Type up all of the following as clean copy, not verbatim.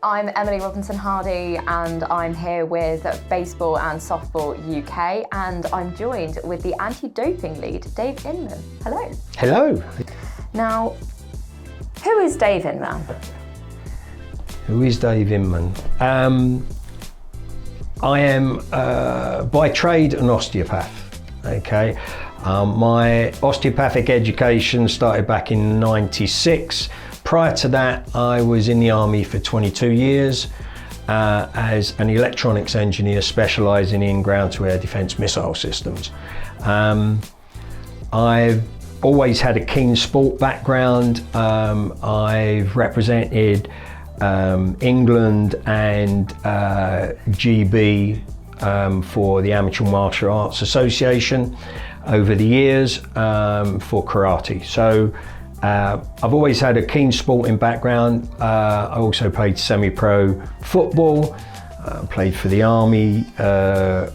I'm Emily Robinson-Hardy and I'm here with Baseball and Softball UK, and I'm joined with the anti-doping lead, Dave Inman. Hello. Hello. Now, who is Dave Inman? Who is Dave Inman? I am by trade an osteopath. Okay, my osteopathic education started back in '96. Prior to that, I was in the Army for 22 years as an electronics engineer specialising in ground-to-air defence missile systems. I've always had a keen sport background. I've represented England and GB for the Amateur Martial Arts Association over the years for karate. So I've always had a keen sporting background. I also played semi-pro football, played for the Army, coached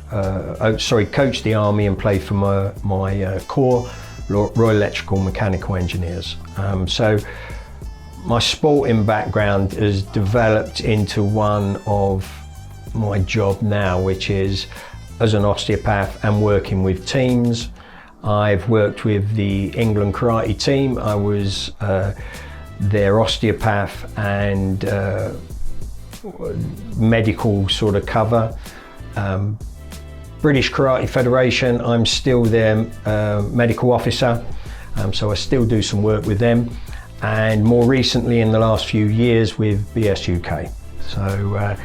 the Army and played for my Corps, Royal Electrical Mechanical Engineers. So my sporting background has developed into one of my job now, which is as an osteopath and working with teams. I've worked with the England karate team. I was their osteopath and medical sort of cover. British Karate Federation, I'm still their medical officer, so I still do some work with them. And more recently in the last few years with BSUK. So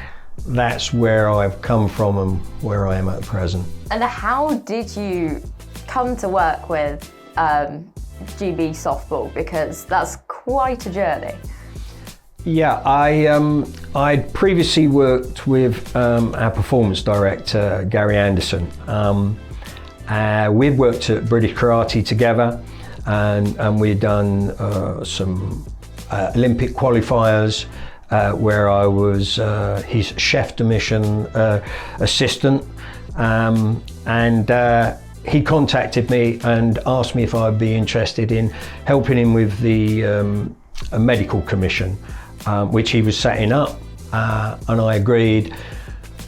that's where I've come from and where I am at present. And how did you come to work with GB Softball? Because that's quite a journey. Yeah, I'd previously worked with our performance director, Gary Anderson. We've worked at British Karate together, and we've done some Olympic qualifiers where I was his chef de mission assistant, and he contacted me and asked me if I'd be interested in helping him with the a medical commission, which he was setting up, and I agreed,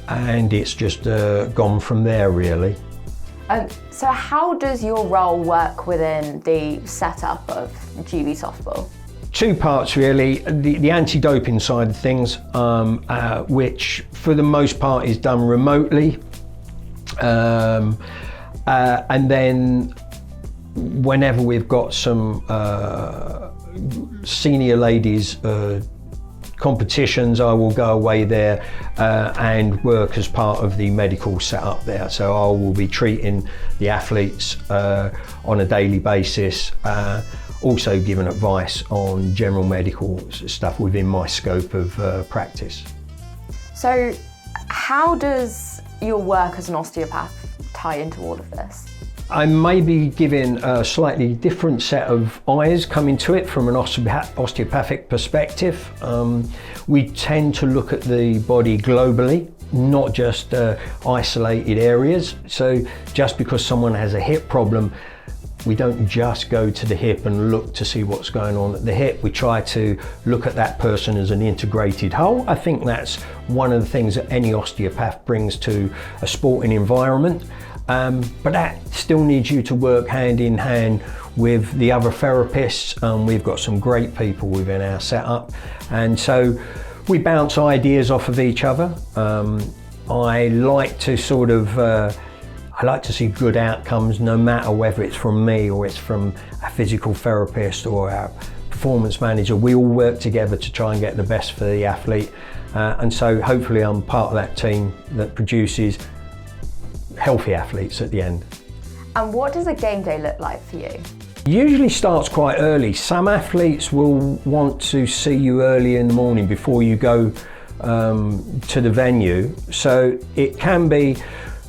and it's just gone from there really. So how does your role work within the setup of GB Softball? Two parts really. The anti-doping side of things, which for the most part is done remotely. And then whenever we've got some senior ladies competitions, I will go away there and work as part of the medical setup there. So I will be treating the athletes on a daily basis, also giving advice on general medical stuff within my scope of practice. So how does your work as an osteopath tie into all of this? I may be giving a slightly different set of eyes coming to it from an osteopathic perspective. We tend to look at the body globally, not just isolated areas. So just because someone has a hip problem, we don't just go to the hip and look to see what's going on at the hip. We try to look at that person as an integrated whole. I think that's one of the things that any osteopath brings to a sporting environment. But that still needs you to work hand in hand with the other therapists. We've got some great people within our setup, and so we bounce ideas off of each other. I like to sort of I like to see good outcomes, no matter whether it's from me or it's from a physical therapist or our performance manager. We all work together to try and get the best for the athlete, and so hopefully I'm part of that team that produces healthy athletes at the end. And what does a game day look like for you? Usually starts quite early. Some athletes will want to see you early in the morning before you go to the venue. So it can be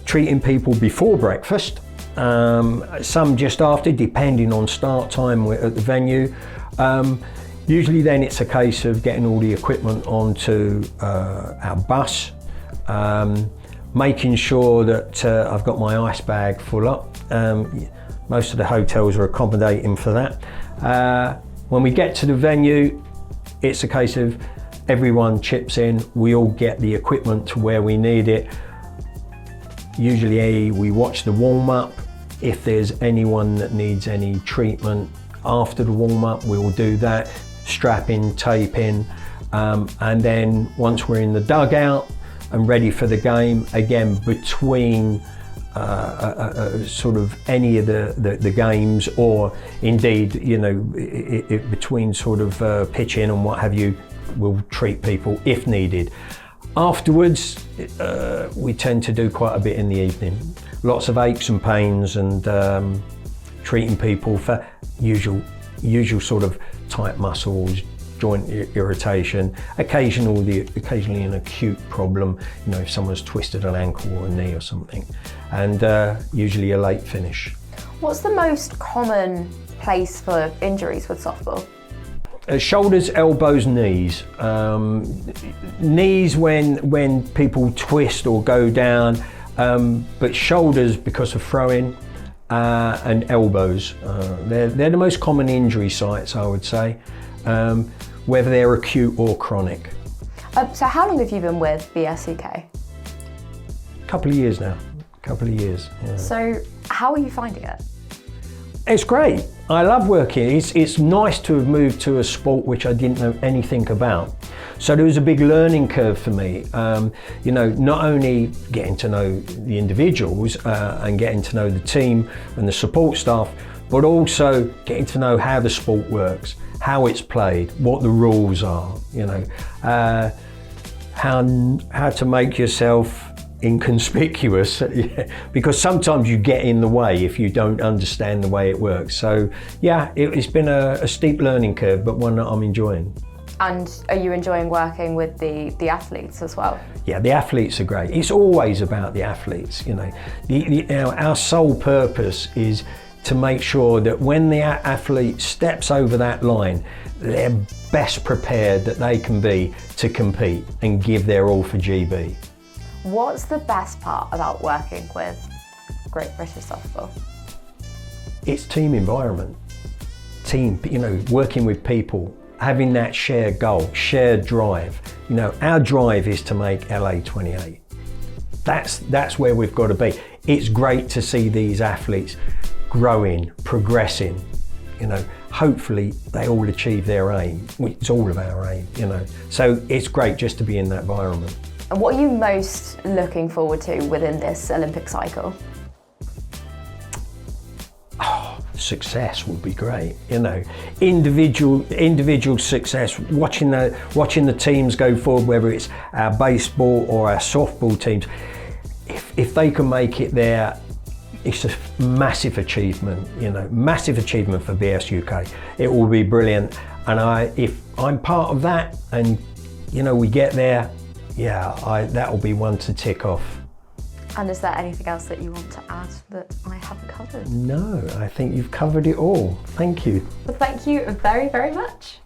treating people before breakfast, some just after, depending on start time at the venue. Usually then it's a case of getting all the equipment onto our bus, making sure that I've got my ice bag full up. Most of the hotels are accommodating for that. When we get to the venue, it's a case of everyone chips in, we all get the equipment to where we need it. Usually we watch the warm-up. If there's anyone that needs any treatment after the warm-up, we will do that, strapping, taping, and then once we're in the dugout and ready for the game, again, between sort of any of the games, or indeed, you know, between sort of pitching and what have you, we'll treat people if needed. Afterwards, we tend to do quite a bit in the evening. Lots of aches and pains, and treating people for usual sort of tight muscles, joint irritation, occasionally an acute problem, you know, if someone's twisted an ankle or a knee or something, and usually a late finish. What's the most common place for injuries with softball? Shoulders, elbows, knees. Knees when people twist or go down, but shoulders because of throwing, and elbows. They're the most common injury sites, I would say, whether they're acute or chronic. So how long have you been with BSUK? Couple of years now, couple of years. Yeah. So how are you finding it? It's great. I love working. It's nice to have moved to a sport which I didn't know anything about. So there was a big learning curve for me. You know, not only getting to know the individuals and getting to know the team and the support staff, but also getting to know how the sport works, how it's played, what the rules are, you know, how to make yourself inconspicuous, because sometimes you get in the way if you don't understand the way it works. So yeah, it's been a steep learning curve, but one that I'm enjoying. And are you enjoying working with the athletes as well? Yeah, the athletes are great. It's always about the athletes, you know. You know, our sole purpose is to make sure that when the athlete steps over that line, they're best prepared that they can be to compete and give their all for GB. What's the best part about working with Great British Softball? It's team environment. Team, you know, working with people, having that shared goal, shared drive. You know, our drive is to make LA 28. That's where we've got to be. It's great to see these athletes growing, progressing. You know, hopefully they all achieve their aim. It's all of our aim, you know. So it's great just to be in that environment. And what are you most looking forward to within this Olympic cycle? Oh, success would be great, you know. Individual success, watching the teams go forward, whether it's our baseball or our softball teams. If they can make it there, it's a massive achievement, you know, massive achievement for BSUK. It will be brilliant. And if I'm part of that and, you know, we get there, yeah, that will be one to tick off. And is there anything else that you want to add that I haven't covered? No, I think you've covered it all. Thank you. Well, thank you very, very much.